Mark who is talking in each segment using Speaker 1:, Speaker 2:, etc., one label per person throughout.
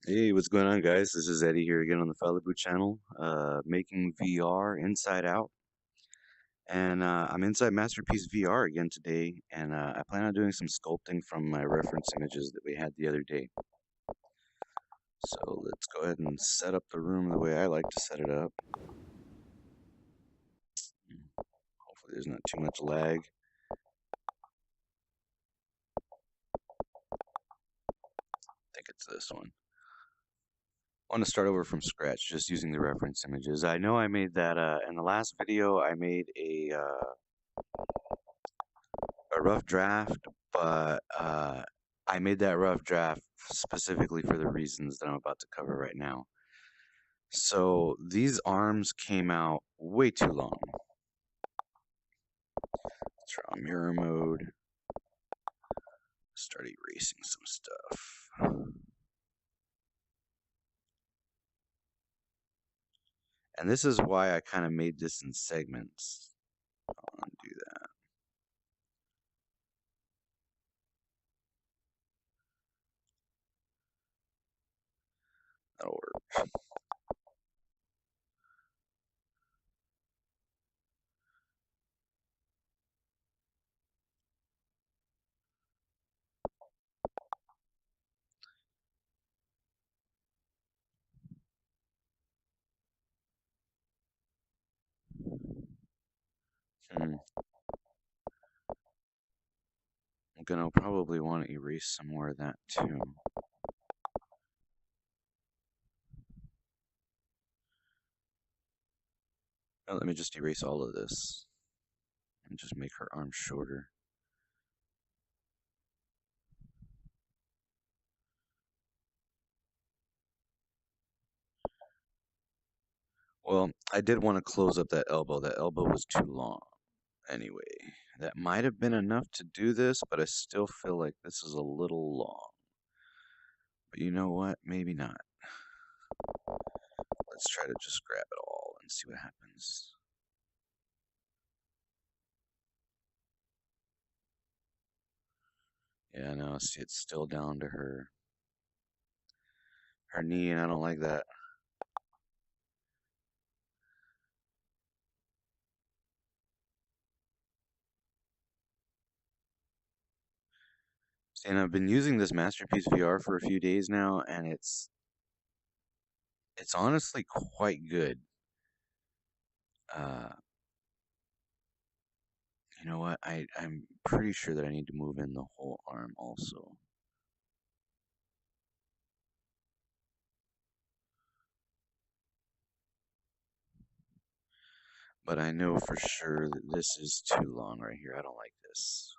Speaker 1: Hey, what's going on, guys? This is Eddie here again on the Fallibu channel, making VR inside out. And I'm inside Masterpiece VR again today, and I plan on doing some sculpting from my reference images that we had the other day. So let's go ahead and set up the room the way I like to set it up. Hopefully there's not too much lag. I think it's this one. I want to start over from scratch, just using the reference images. I know I made that in the last video. I made a rough draft, but I made that rough draft specifically for the reasons that I'm about to cover right now. So these arms came out way too long. Let's try on mirror mode. Start erasing some stuff. And this is why I kind of made this in segments. I'll undo that. That'll work. I'm gonna probably want to erase some more of that too. Now, let me just erase all of this and just make her arm shorter. Well, I did want to close up that elbow. That elbow was too long. Anyway, that might have been enough to do this, but I still feel like this is a little long. But you know what? Maybe not. Let's try to just grab it all and see what happens. Yeah, no, see, it's still down to her knee, and I don't like that. See, and I've been using this Masterpiece VR for a few days now, and it's honestly quite good. Uh, you know what? I'm pretty sure that I need to move in the whole arm also. But I know for sure that this is too long right here. I don't like this.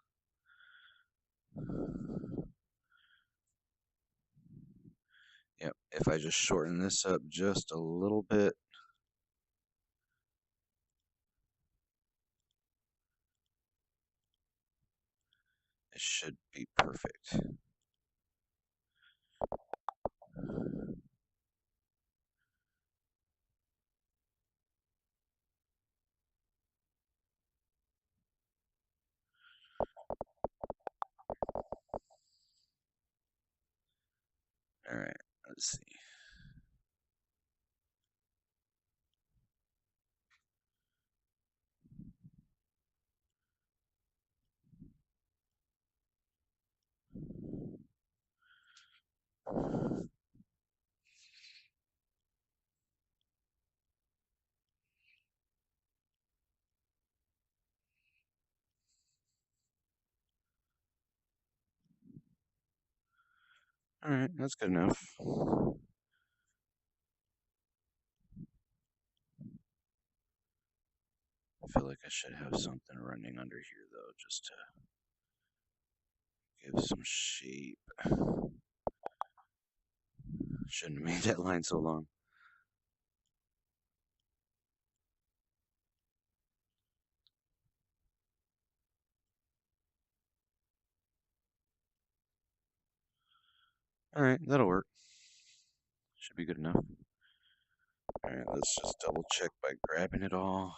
Speaker 1: Yep, if I just shorten this up just a little bit. It should be perfect. All right, let's see. All right, that's good enough. I feel like I should have something running under here though, just to give some shape. Shouldn't have made that line so long. All right, that'll work. Should be good enough. All right, let's just double check by grabbing it all.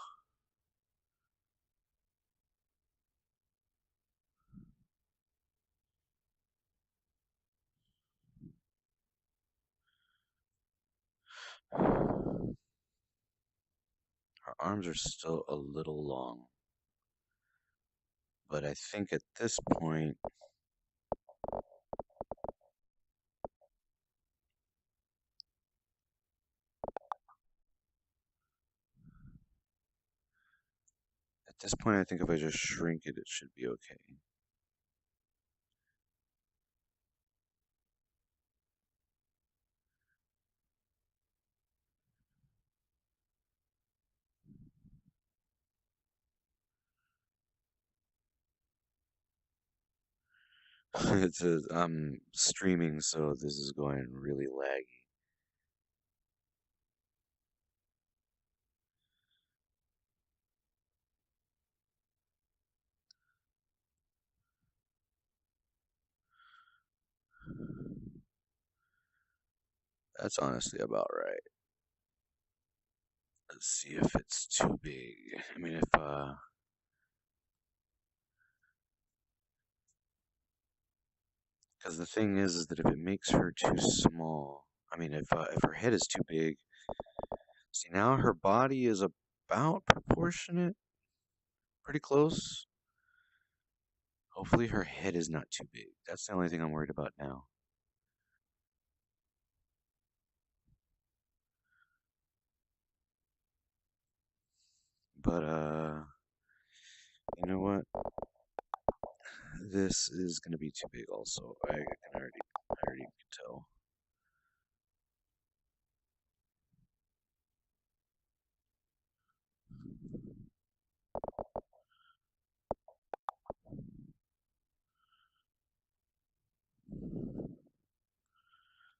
Speaker 1: Her arms are still a little long, but I think at this point, I think if I just shrink it, it should be okay. It's I'm streaming, so this is going really laggy. That's honestly about right. Let's see if it's too big. I mean, because the thing is that if it makes her too small, I mean, if her head is too big, see now her body is about proportionate, pretty close. Hopefully her head is not too big. That's the only thing I'm worried about now. But you know what? This is gonna be too big. Also, I already can tell.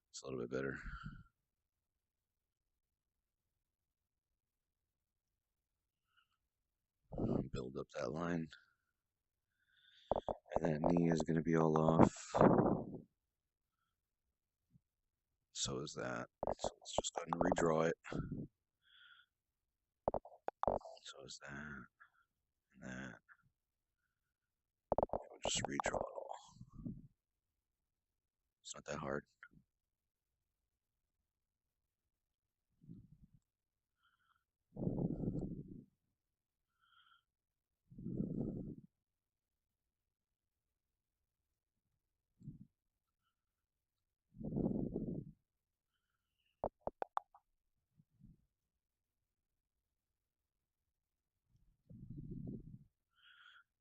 Speaker 1: It's a little bit better. Build up that line, and that knee is gonna be all off. So is that. So let's just go ahead and redraw it. So is that and that. We'll just redraw it all. It's not that hard.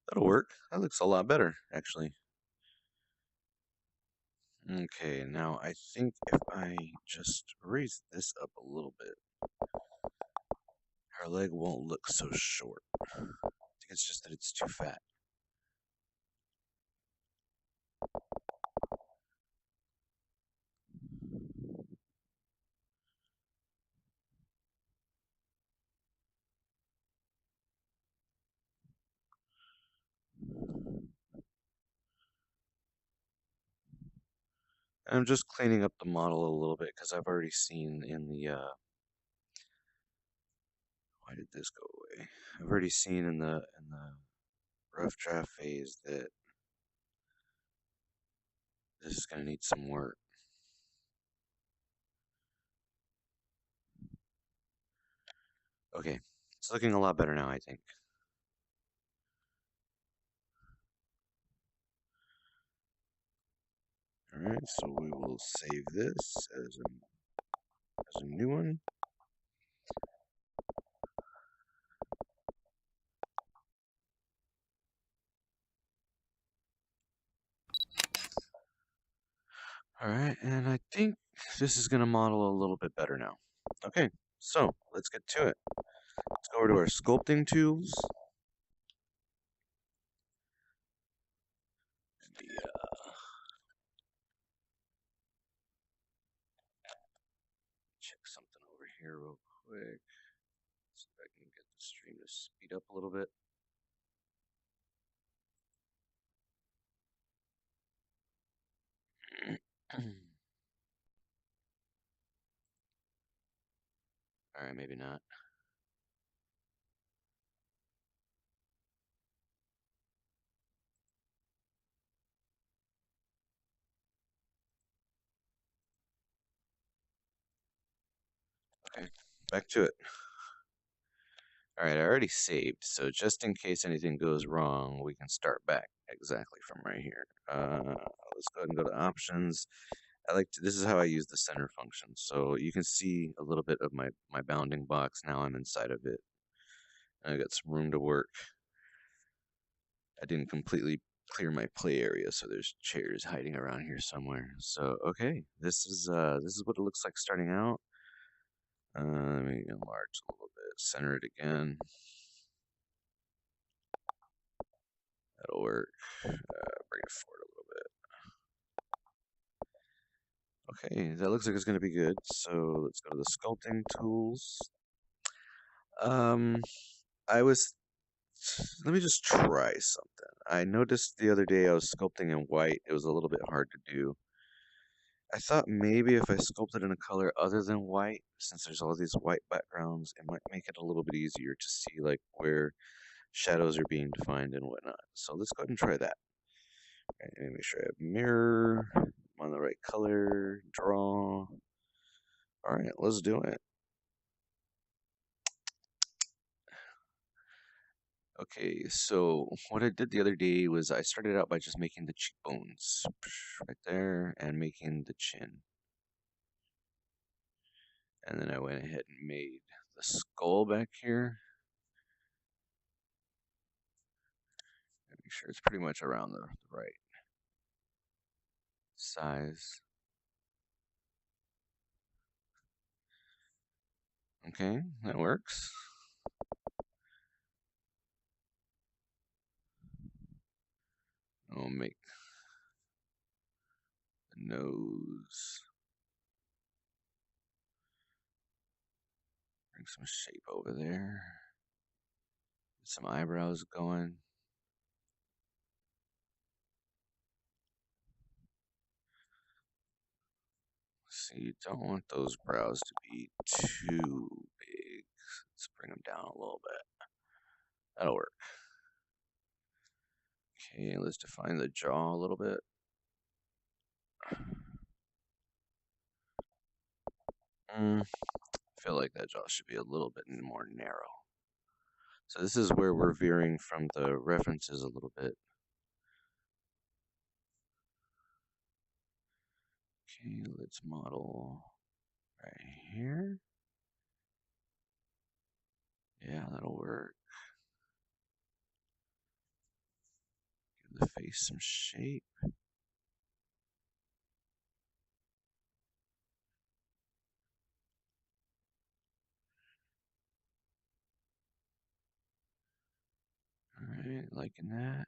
Speaker 1: That'll work. That looks a lot better, actually. Okay, now I think if I just raise this up a little bit, her leg won't look so short. I think it's just that it's too fat. I'm just cleaning up the model a little bit because I've already seen in the why did this go away? I've already seen in the rough draft phase that this is gonna need some work. Okay, it's looking a lot better now, I think. Alright, so we will save this as a new one. Alright, and I think this is going to model a little bit better now. Okay, so let's get to it. Let's go over to our sculpting tools. Check something over here real quick. See if I can get the stream to speed up a little bit. Alright, maybe not. back to it. All right, I already saved, so just in case anything goes wrong, we can start back exactly from right here. Let's go ahead and go to options. This is how I use the center function. So you can see a little bit of my bounding box. Now I'm inside of it. I got some room to work. I didn't completely clear my play area, so there's chairs hiding around here somewhere. So okay, this is what it looks like starting out. Let me enlarge a little bit, center it again. That'll work. Bring it forward a little bit. Okay, that looks like it's going to be good. So let's go to the sculpting tools. Um, I was, let me just try something. I noticed the other day I was sculpting in white. It was a little bit hard to do. I thought maybe if I sculpted in a color other than white, since there's all these white backgrounds, it might make it a little bit easier to see like where shadows are being defined and whatnot. So let's go ahead and try that. Right, let me make sure I have mirror, I'm on the right color, draw. All right, let's do it. Okay, so what I did the other day was I started out by just making the cheekbones right there and making the chin. And then I went ahead and made the skull back here. Make sure it's pretty much around the right size. Okay, that works. I'll make the nose. Bring some shape over there. Get some eyebrows going. See, you don't want those brows to be too big. Let's bring them down a little bit. That'll work. Okay, let's define the jaw a little bit. I feel like that jaw should be a little bit more narrow. So this is where we're veering from the references a little bit. Okay, let's model right here. Yeah, that'll work. Give the face some shape. Alright, liking that.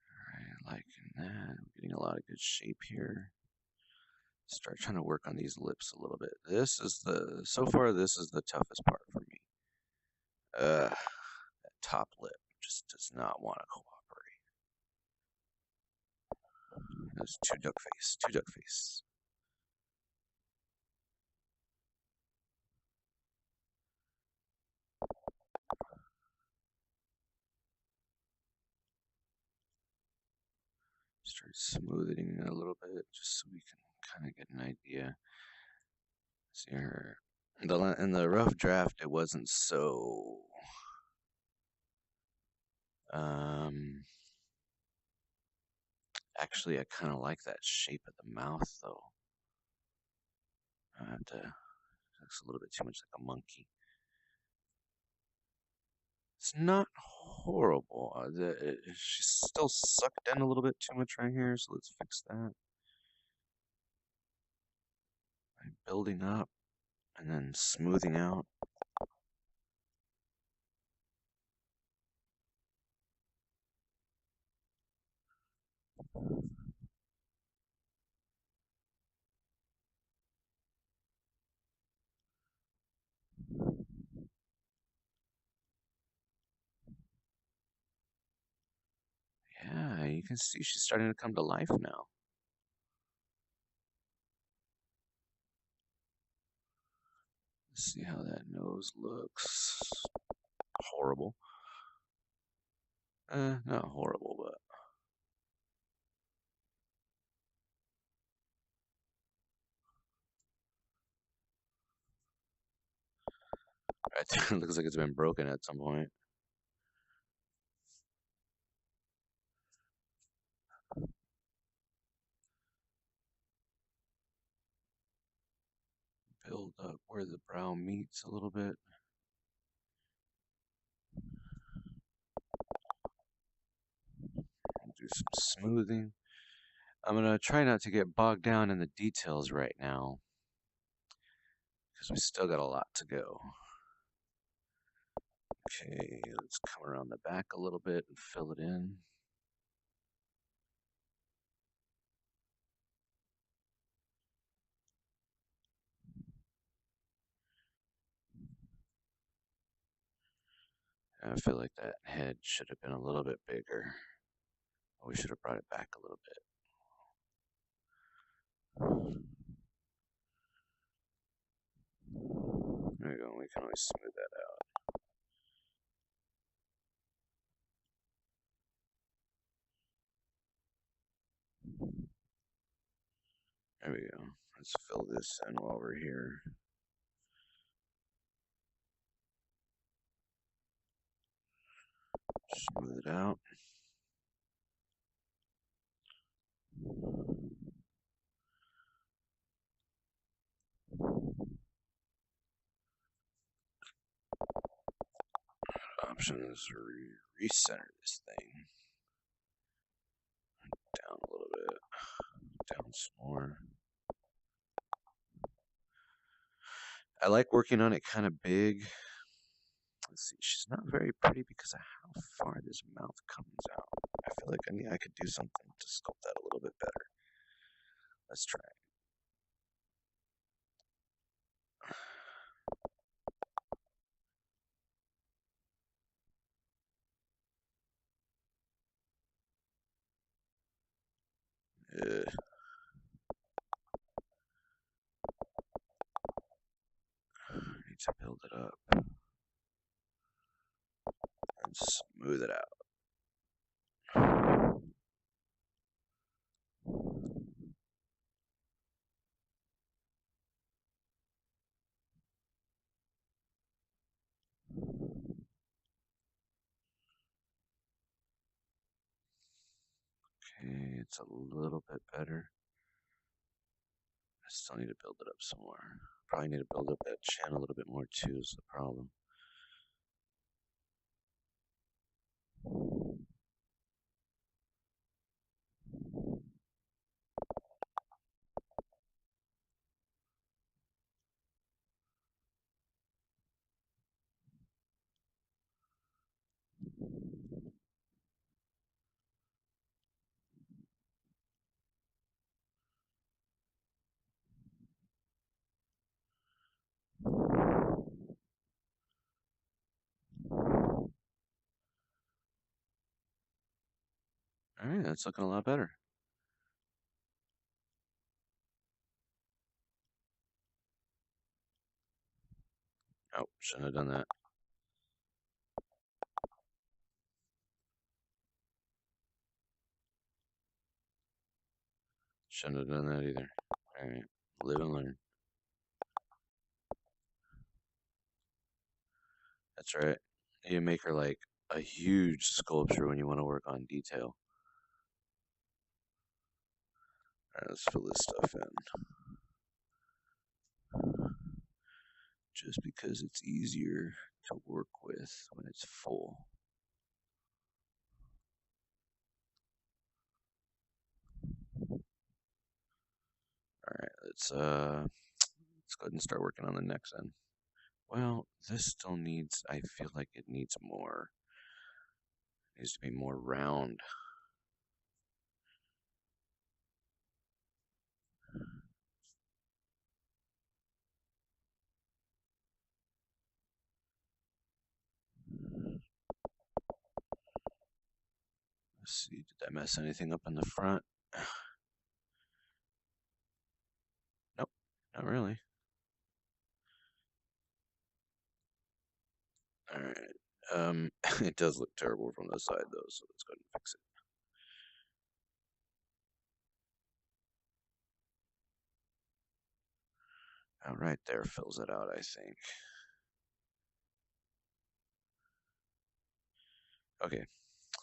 Speaker 1: Alright, liking that. I'm getting a lot of good shape here. Start trying to work on these lips a little bit. So far this is the toughest part for me. That top lip just does not want to cooperate. There's two duck face. Start smoothing it a little bit just so we can kind of get an idea. See her. In the rough draft, it wasn't so. Actually, I kind of like that shape of the mouth, though. It looks a little bit too much like a monkey. It's not horrible. She's still sucked in a little bit too much right here, so let's fix that. By building up and then smoothing out. Yeah, you can see she's starting to come to life now. Let's see how that nose looks. Horrible. Not horrible, but I think it looks like it's been broken at some point. Build up where the brow meets a little bit. Do some smoothing. I'm gonna try not to get bogged down in the details right now because we still got a lot to go. Okay, let's come around the back a little bit and fill it in. I feel like that head should have been a little bit bigger. We should have brought it back a little bit. There we go. We can always smooth that out. There we go. Let's fill this in while we're here. Smooth it out. Option is recenter this thing down a little bit, down some more. I like working on it kind of big. Let's see, she's not very pretty because of how far this mouth comes out. I feel like I could do something to sculpt that a little bit better. Let's try it. Need to build it up and smooth it out. Okay, it's a little bit better. I still need to build it up some more. Probably need to build up that chin a little bit more too is the problem. Alright, that's looking a lot better. Oh, shouldn't have done that. Shouldn't have done that either. Alright, live and learn. That's right. You make her like a huge sculpture when you want to work on detail. Alright, let's fill this stuff in. Just because it's easier to work with when it's full. Alright, let's go ahead and start working on the next end. Well, this still needs, I feel like it needs more. It needs to be more round. Let's see, did I mess anything up in the front? Nope, not really. Alright, it does look terrible from the side though, so let's go ahead and fix it. Right there fills it out, I think. Okay,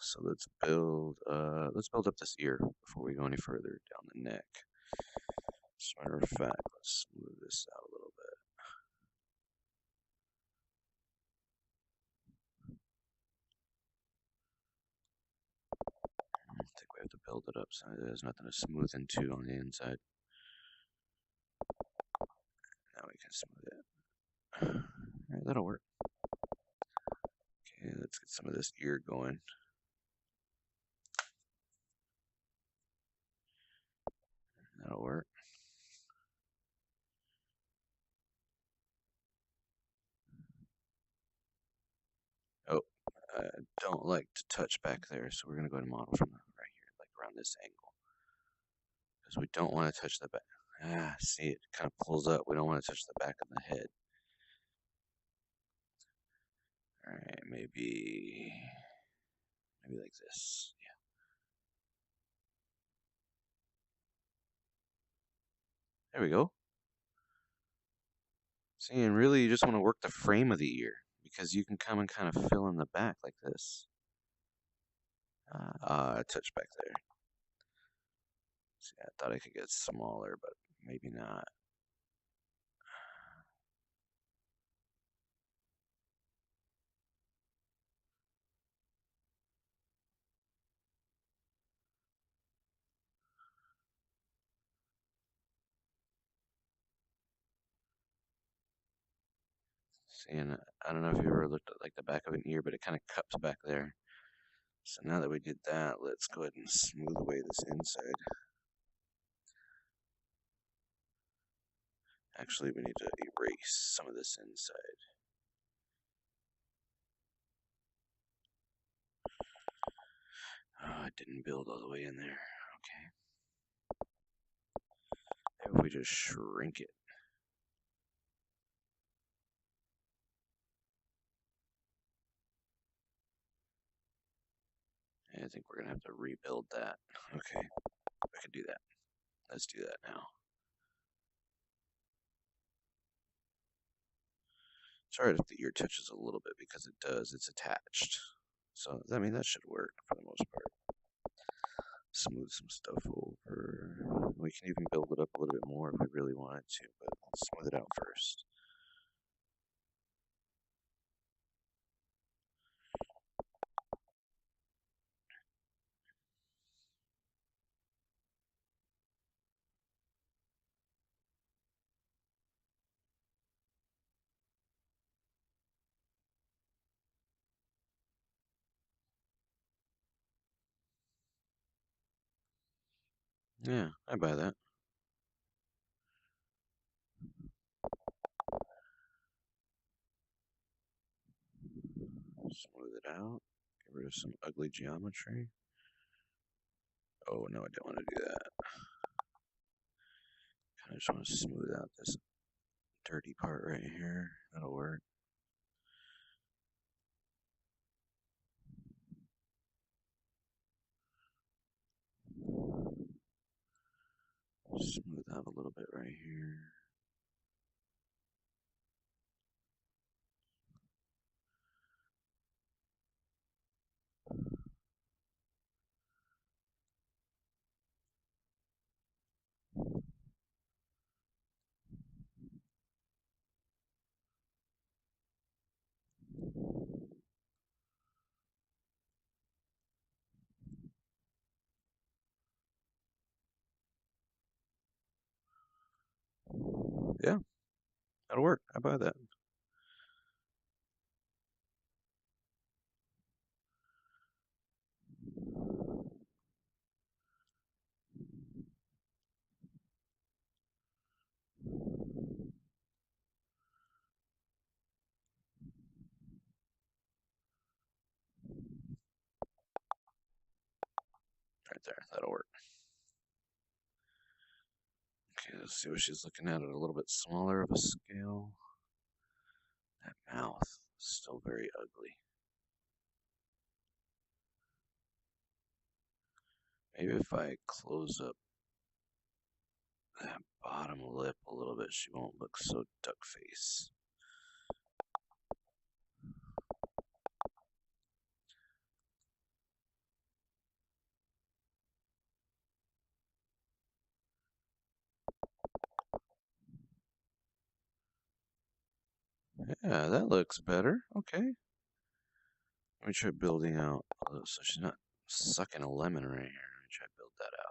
Speaker 1: so let's build up this ear before we go any further down the neck. As a matter of fact, let's smooth this out a little bit. I think we have to build it up so there's nothing to smooth into on the inside. Now we can smooth it. Alright, that'll work. Okay, let's get some of this ear going. That'll work. Oh, I don't like to touch back there, so we're going to go to model from right here, like around this angle. Because we don't want to touch the back. Ah, see, it kind of pulls up. We don't want to touch the back of the head. Alright, maybe like this. Yeah. There we go. See, and really you just want to work the frame of the ear because you can come and kind of fill in the back like this. Touch back there. See, I thought I could get smaller, but maybe not. See, and I don't know if you ever looked at like the back of an ear, but it kind of cups back there. So now that we did that, let's go ahead and smooth away this inside. Actually, we need to erase some of this inside. Oh, it didn't build all the way in there. Okay. Maybe if we just shrink it. I think we're gonna have to rebuild that. Okay, I can do that. Let's do that now. Sorry if the ear touches a little bit because it does. It's attached. So, I mean, that should work for the most part. Smooth some stuff over. We can even build it up a little bit more if we really wanted to, but let's smooth it out first. Yeah, I buy that. Smooth it out. Get rid of some ugly geometry. Oh, no, I don't want to do that. Kind of just want to smooth out this dirty part right here. That'll work. Smooth out a little bit right here. Yeah, that'll work. I buy that. Right there. That'll work. Okay, let's see what she's looking at a little bit smaller of a scale. That mouth is still very ugly. Maybe if I close up that bottom lip a little bit, she won't look so duck face. Yeah, that looks better. Okay. Let me try building out. So she's not sucking a lemon right here. Let me try to build that out.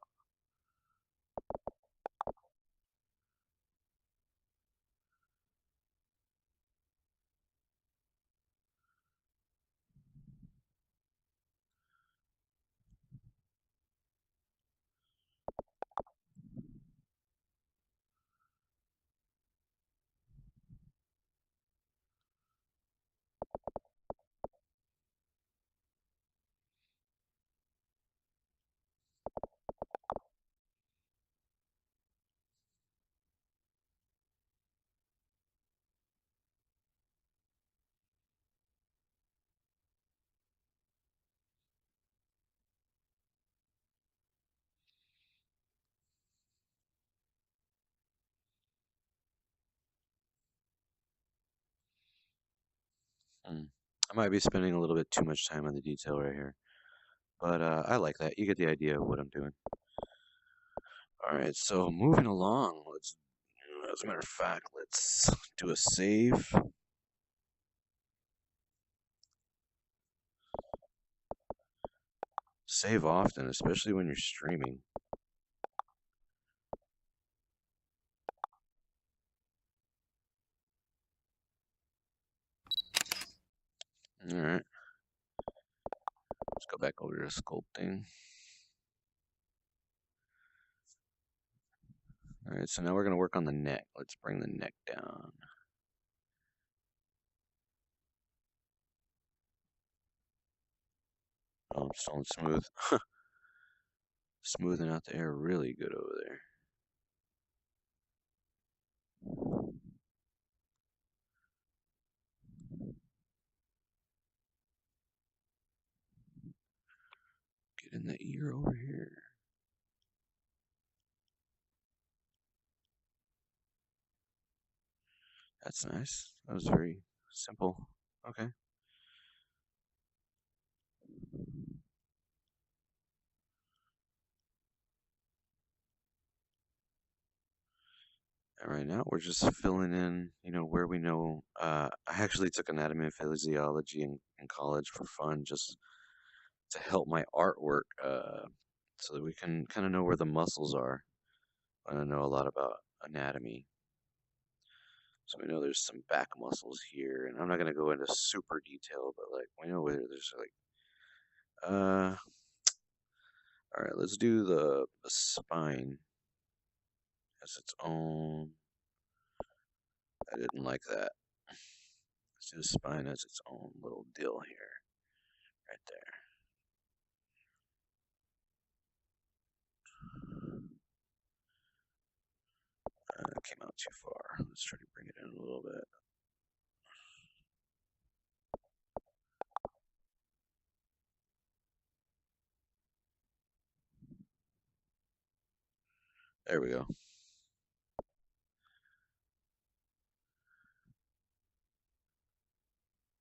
Speaker 1: Hmm. I might be spending a little bit too much time on the detail right here, but I like that. You get the idea of what I'm doing. All right, so moving along. As a matter of fact, let's do a save. Save often, especially when you're streaming. All right, let's go back over to sculpting. All right, so now we're gonna work on the neck. Let's bring the neck down. Oh, I'm still smooth. Smoothing out the air really good over there. Get in the ear over here. That's nice. That was very simple. Okay. And right now we're just filling in, where we know. I actually took anatomy and physiology in college for fun, just to help my artwork, so that we can kind of know where the muscles are. I don't know a lot about anatomy. So we know there's some back muscles here, and I'm not gonna go into super detail, but like we know where there's like all right, let's do the spine as its own. I didn't like that. Let's do the spine as its own little deal here, right there. It came out too far. Let's try to bring it in a little bit. There we go.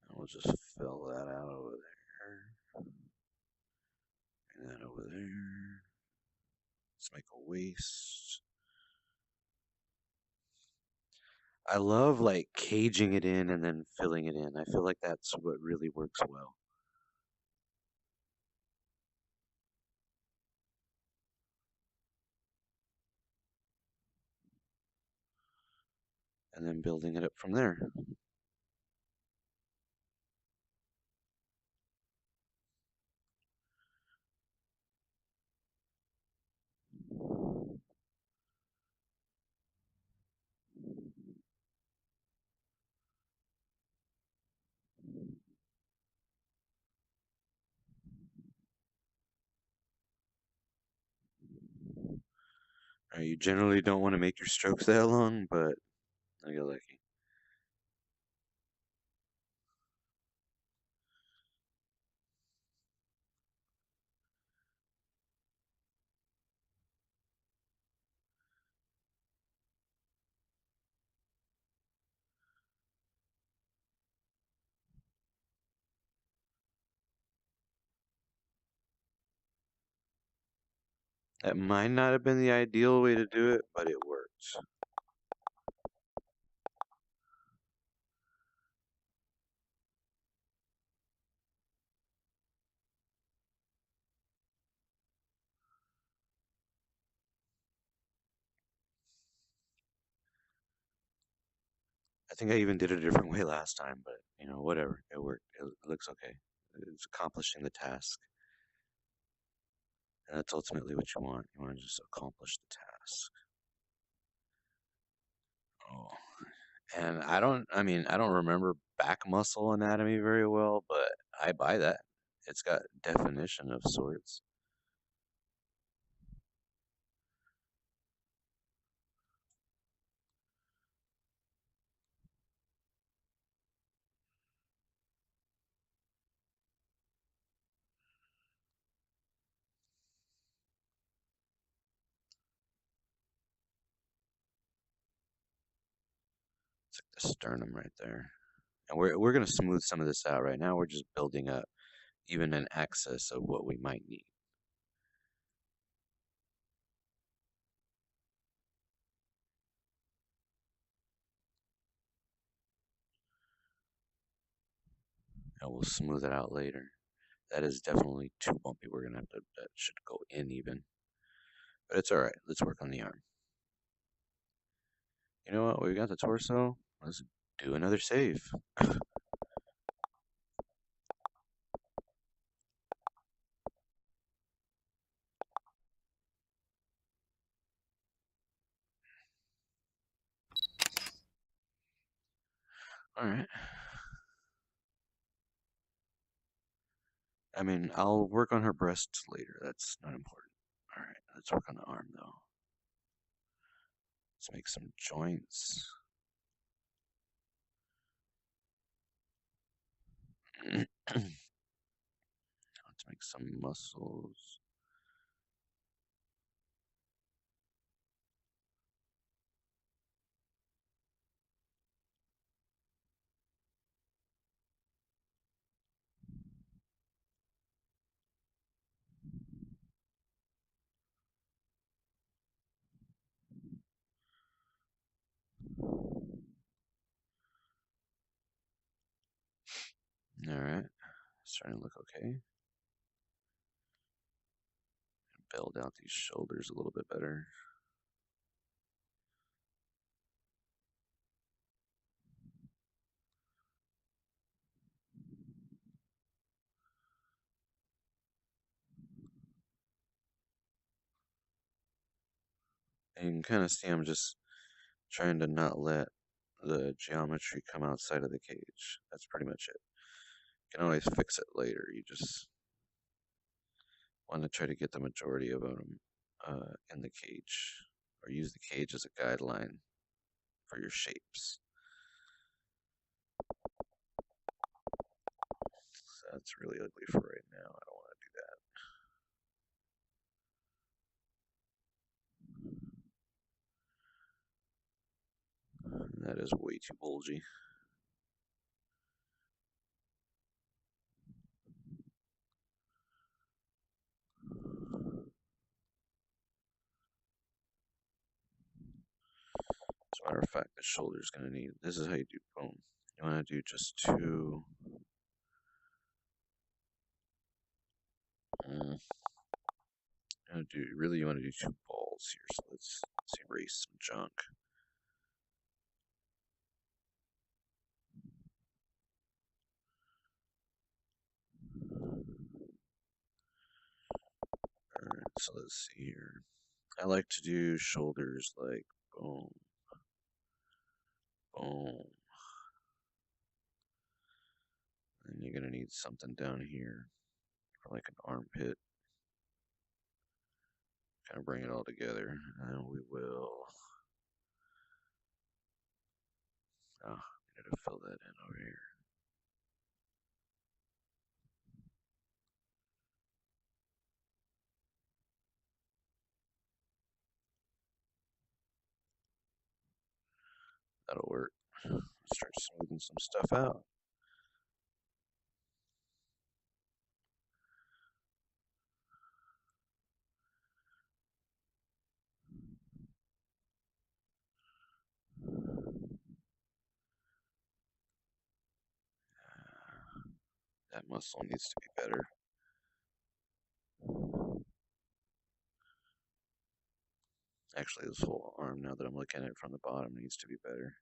Speaker 1: And we'll just fill that out over there. And that over there. Let's make a waist. I love like caging it in and then filling it in. I feel like that's what really works well. And then building it up from there. You generally don't want to make your strokes that long, but I got lucky. That might not have been the ideal way to do it, but it worked. think I even did it a different way last time, but whatever. It worked. It looks okay. It's accomplishing the task. And that's ultimately what you want. You want to just accomplish the task. Oh. And I don't remember back muscle anatomy very well, but I buy that. It's got definition of sorts. It's like the sternum right there. And we're gonna smooth some of this out right now. We're just building up even an excess of what we might need. And we'll smooth it out later. That is definitely too bumpy. We're gonna have to, that should go in even. But it's alright. Let's work on the arm. You know what? We got the torso. Let's do another save. Alright. I mean, I'll work on her breasts later. That's not important. Alright, let's work on the arm though. Let's make some joints. Let's make some muscles. Alright, starting to look okay. Build out these shoulders a little bit better. And you can kind of see I'm just trying to not let the geometry come outside of the cage. That's pretty much it. You can always fix it later. You just want to try to get the majority of them in the cage, or use the cage as a guideline for your shapes. So that's really ugly for right now. I don't want to do that. That is way too bulgy. As a matter of fact, the shoulder's gonna need. This is how you do boom. You want to do just two. You want to do two balls here. So let's erase some junk. Alright, so let's see here. I like to do shoulders like boom, boom. And you're gonna need something down here for like an armpit. Kind of bring it all together, and we will. Oh, I need to fill that in over here. That'll work. Start smoothing some stuff out. That muscle needs to be better. Actually, this whole arm, now that I'm looking at it from the bottom, needs to be better.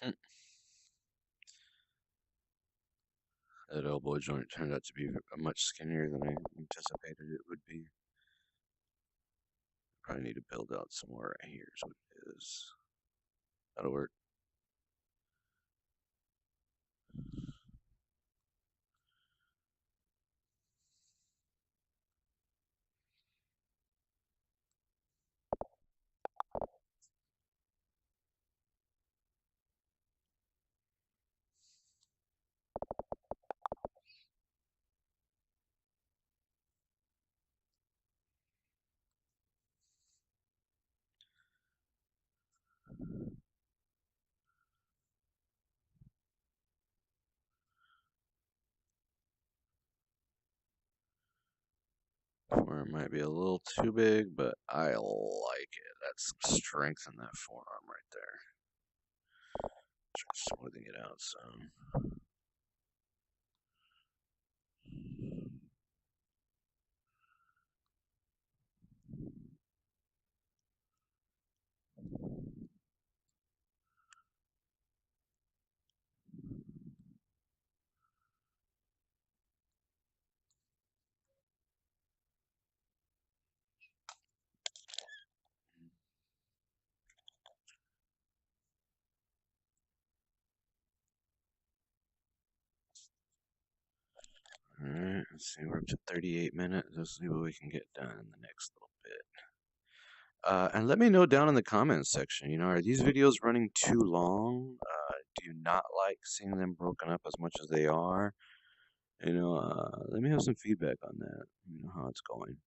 Speaker 1: Hmm. That elbow joint turned out to be much skinnier than I anticipated it would be. Probably need to build out some more right here is what it is. That'll work. Forearm might be a little too big, but I like it. That's some strength in that forearm right there. Try smoothing it out some. Alright, let's see, we're up to 38 minutes. Let's see what we can get done in the next little bit. And let me know down in the comments section, are these videos running too long? Do you not like seeing them broken up as much as they are? Let me have some feedback on that, how it's going.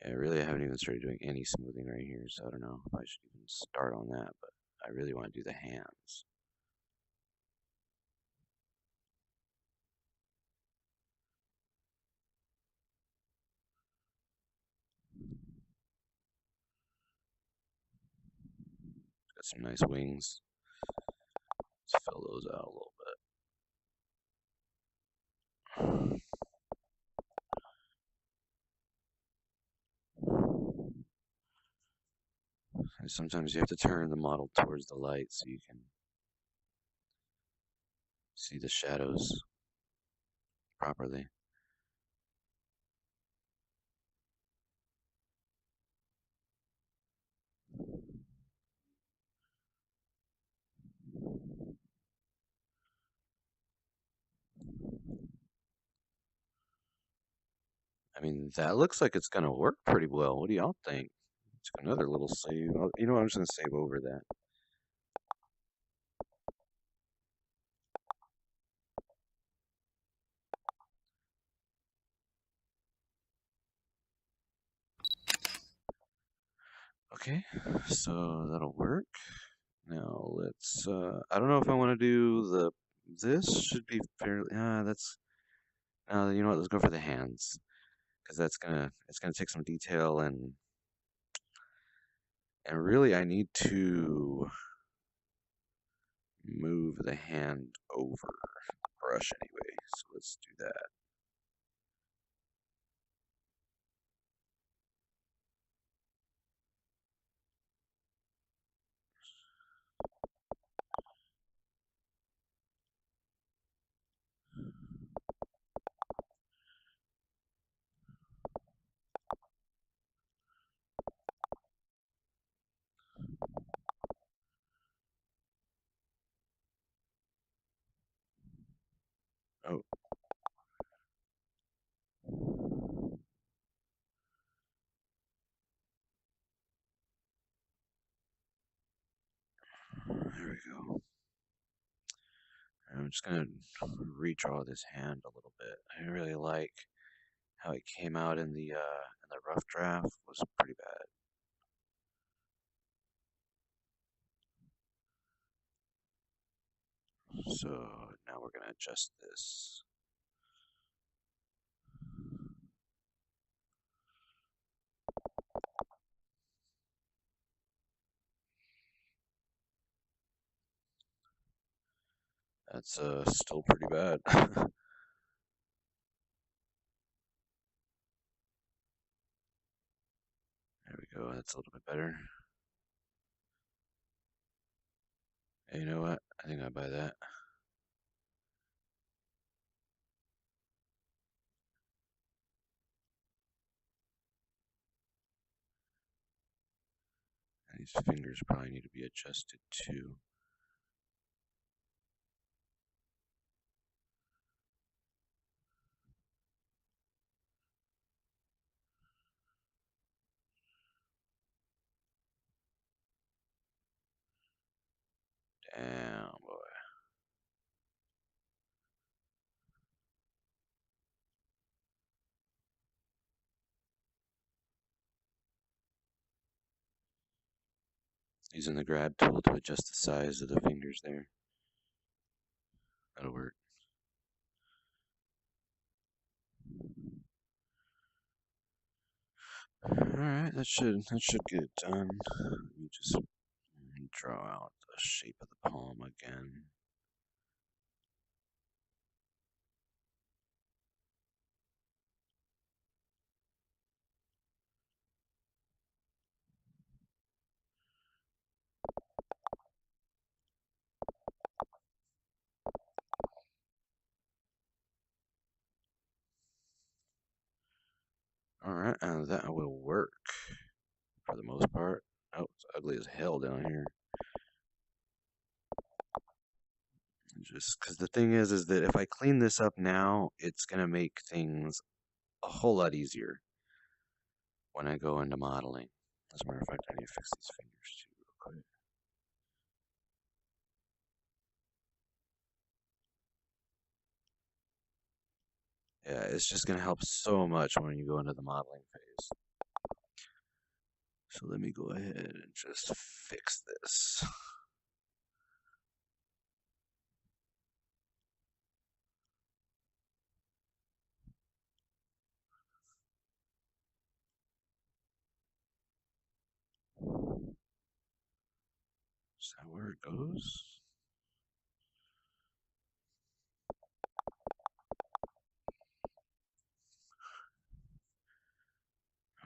Speaker 1: Yeah, really, I haven't even started doing any smoothing right here, so I don't know if I should even start on that, but I really want to do the hands. Got some nice wings. Let's fill those out a little bit. And sometimes you have to turn the model towards the light so you can see the shadows properly. I mean, that looks like it's gonna work pretty well. What do y'all think? It's another little save. You know what? I'm just gonna save over that. Okay, so that'll work. Now let's. I don't know if I want to do the. This should be fairly. That's. You know what? Let's go for the hands, because it's gonna take some detail and really I need to move the hand over the brush anyway. So let's do that. Oh, there we go. I'm just gonna redraw this hand a little bit. I really like how it came out in the rough draft. Was pretty bad. So now we're gonna adjust this. That's still pretty bad. There we go. That's a little bit better. Hey, you know what? I think I'll buy that. And these fingers probably need to be adjusted too. Damn, boy. Using the grab tool to adjust the size of the fingers there. That'll work. Alright, that should get it done. Let me just draw out the shape of the palm again. Alright, and that will work for the most part. Oh, it's ugly as hell down here. Just because the thing is that if I clean this up now, it's going to make things a whole lot easier when I go into modeling. As a matter of fact, I need to fix these fingers too real quick. Yeah, it's just going to help so much when you go into the modeling phase. So let me go ahead and just fix this. Is that where it goes?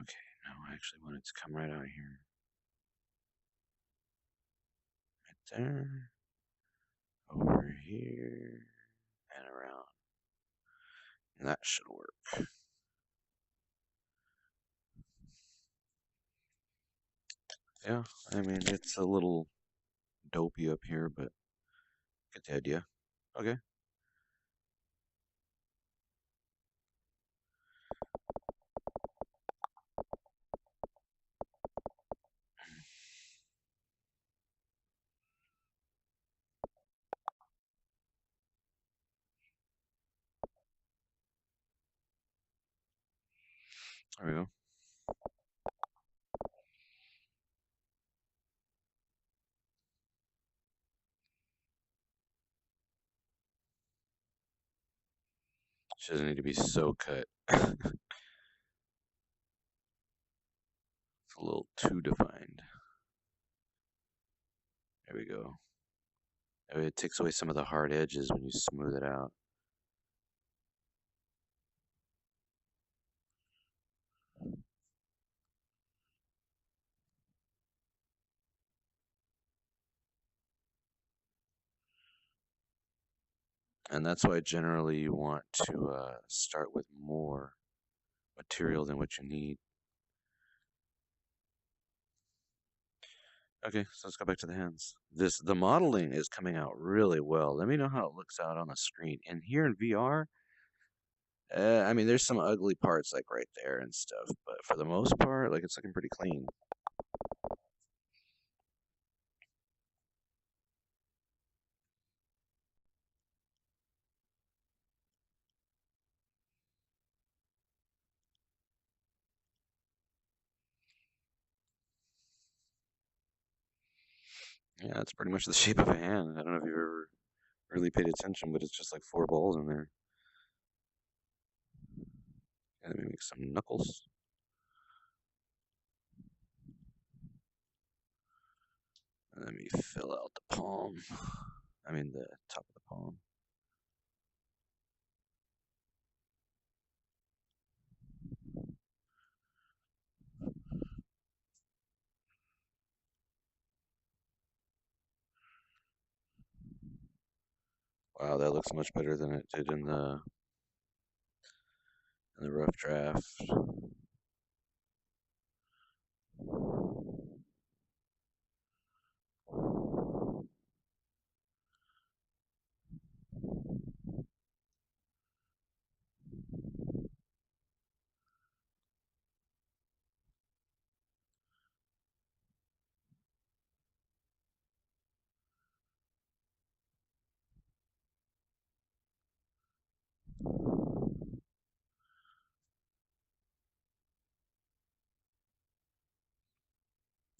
Speaker 1: Okay, no, I actually want it to come right out here. Right there. Over here. And around. And that should work. Yeah, I mean, it's a little dopey up here, but get the idea. Okay. There we go. She doesn't need to be so cut. It's a little too defined. There we go. It takes away some of the hard edges when you smooth it out. And that's why generally you want to start with more material than what you need. Okay, so let's go back to the hands. The modeling is coming out really well. Let me know how it looks out on the screen. And here in VR, I mean, there's some ugly parts like right there and stuff, but for the most part, like it's looking pretty clean. Yeah, it's pretty much the shape of a hand. I don't know if you've ever really paid attention, but it's just like four balls in there. And let me make some knuckles. And let me fill out the palm. I mean the top of the palm. Wow, that looks much better than it did in the rough draft.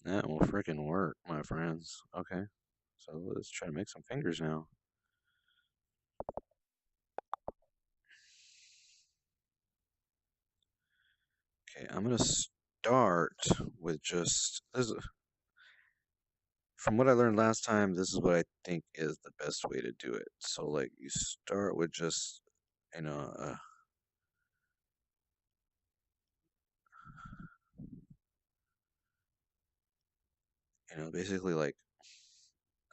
Speaker 1: That will freaking work, my friends. Okay, so let's try to make some fingers now. Okay, I'm gonna start with just this. From what I learned last time, this is what I think is the best way to do it. So, like, you start with just, you know, uh, basically like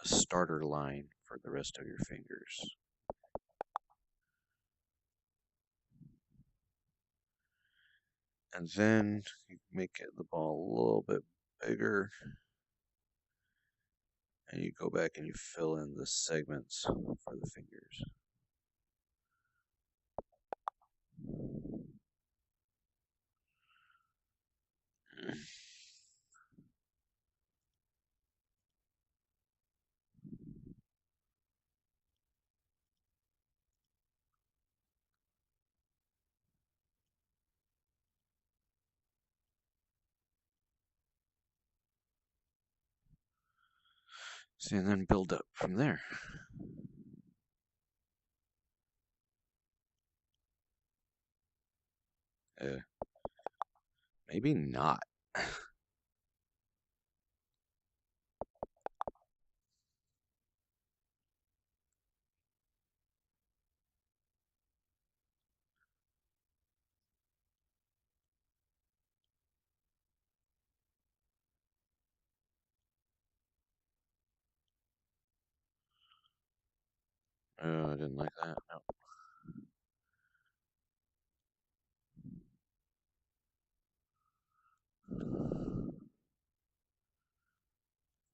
Speaker 1: a starter line for the rest of your fingers. And then you make the ball a little bit bigger, and you go back and you fill in the segments for the fingers. See, and then build up from there. Uh, Maybe not. Oh, I didn't like that. No.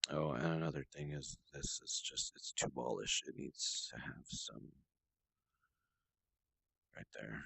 Speaker 1: Oh, and another thing is this is just, it's too ballish. It needs to have some right there.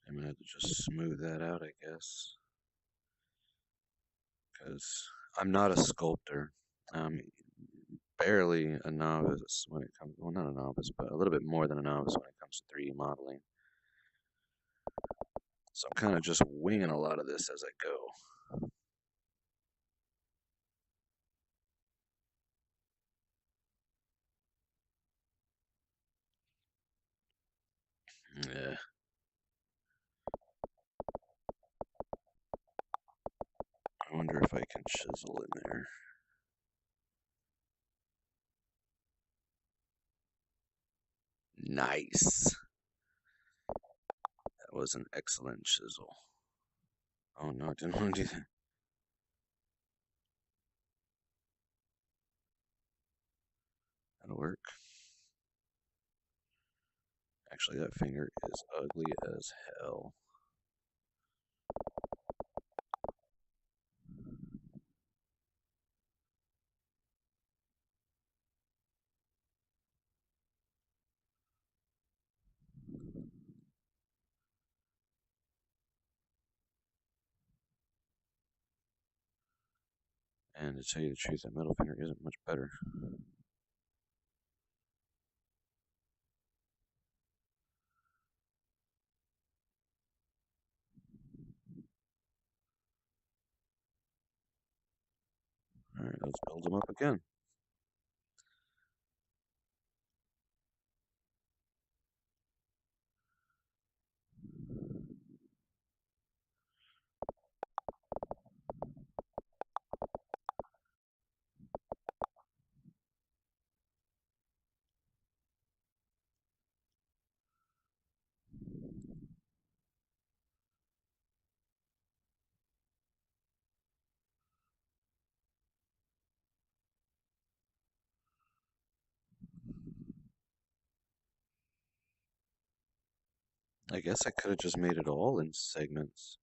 Speaker 1: I'm gonna have to just smooth that out, I guess, because I'm not a sculptor. I'm barely a novice when it comes, well, not a novice, but a little bit more than a novice when it comes to 3D modeling. So I'm kind of just winging a lot of this as I go. Yeah, I wonder if I can chisel in there. Nice. That was an excellent chisel. Oh no, I didn't want to do that. That'll work. Actually, that finger is ugly as hell. And to tell you the truth, that middle finger isn't much better. Alright, let's build them up again. I guess I could have just made it all in segments.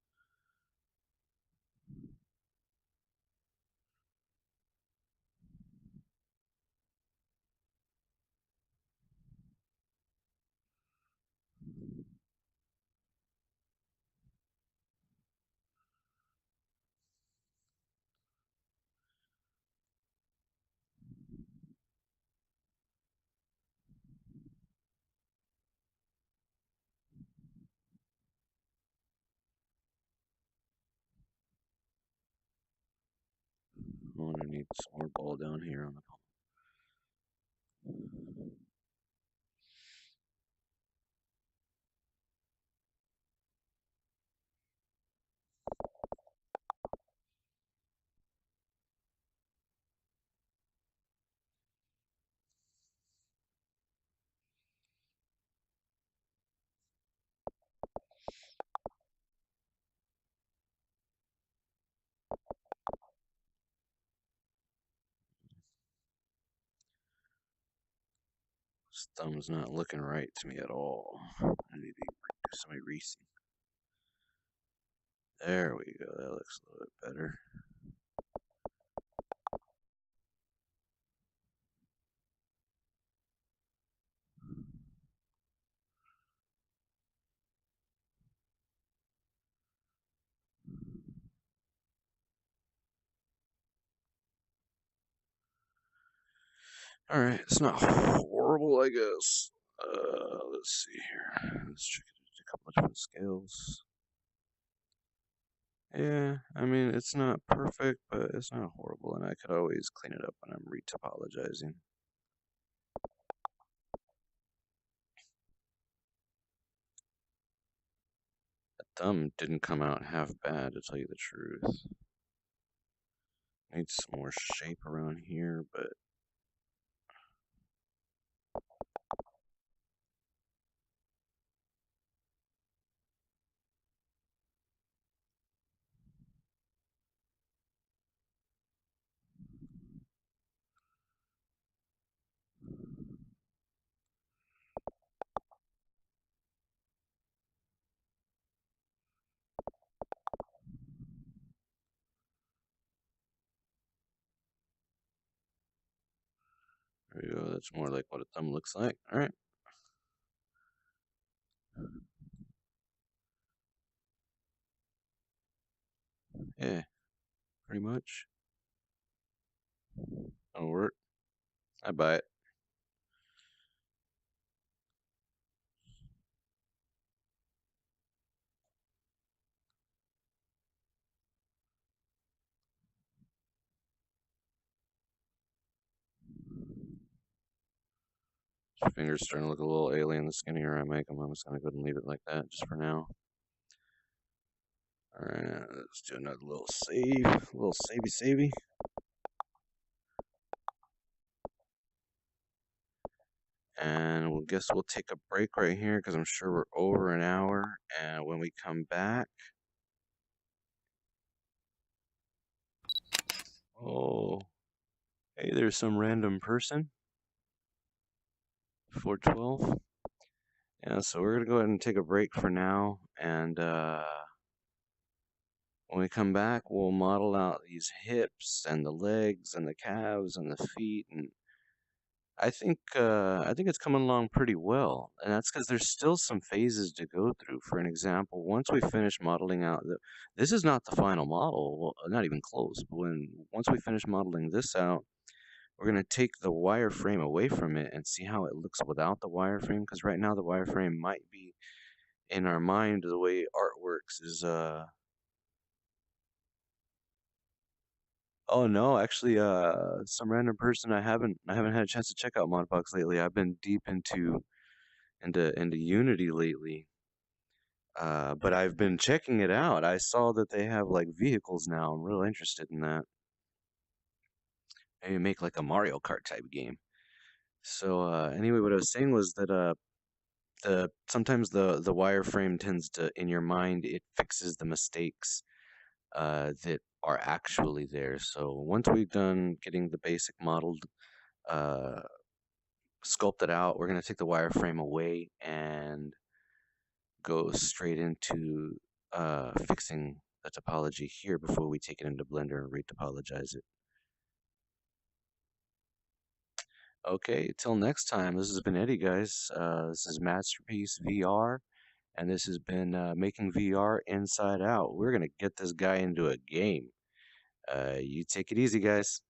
Speaker 1: I'm gonna need some more ball down here on the This thumb's not looking right to me at all. I need to do some erasing. There we go. That looks a little bit better. Alright, it's not horrible, I guess. Let's see here. Let's check it at a couple of different scales. Yeah, I mean, it's not perfect, but it's not horrible, and I could always clean it up when I'm retopologizing. The thumb didn't come out half bad, to tell you the truth. Needs some more shape around here, but there we go. That's more like what a thumb looks like. Alright. Yeah, pretty much. That'll work. I buy it. Fingers starting to look a little alien the skinnier I make them. I'm just going to go ahead and leave it like that just for now. Alright, let's do another little save. A little savey. And we'll guess we'll take a break right here because I'm sure we're over an hour. And when we come back, oh, hey, there's some random person. 412. Yeah, so we're gonna go ahead and take a break for now, and when we come back, we'll model out these hips and the legs and the calves and the feet, and I think it's coming along pretty well, and that's because there's still some phases to go through. For an example, once we finish modeling out this is not the final model, well, not even close. But once we finish modeling this out, we're gonna take the wireframe away from it and see how it looks without the wireframe. Because right now the wireframe might be in our mind the way art works is oh no, actually some random person I haven't had a chance to check out Modbox lately. I've been deep into Unity lately. But I've been checking it out. I saw that they have like vehicles now. I'm real interested in that. Maybe make like a Mario Kart type game. So anyway, what I was saying was that the sometimes the wireframe tends to, in your mind, it fixes the mistakes that are actually there. So once we've done getting the basic modeled, uh, sculpted out, we're gonna take the wireframe away and go straight into fixing the topology here before we take it into Blender and re-topologize it. Okay, till next time, this has been Eddie, guys. This is Masterpiece VR, and this has been making VR inside out. We're gonna get this guy into a game. You take it easy, guys.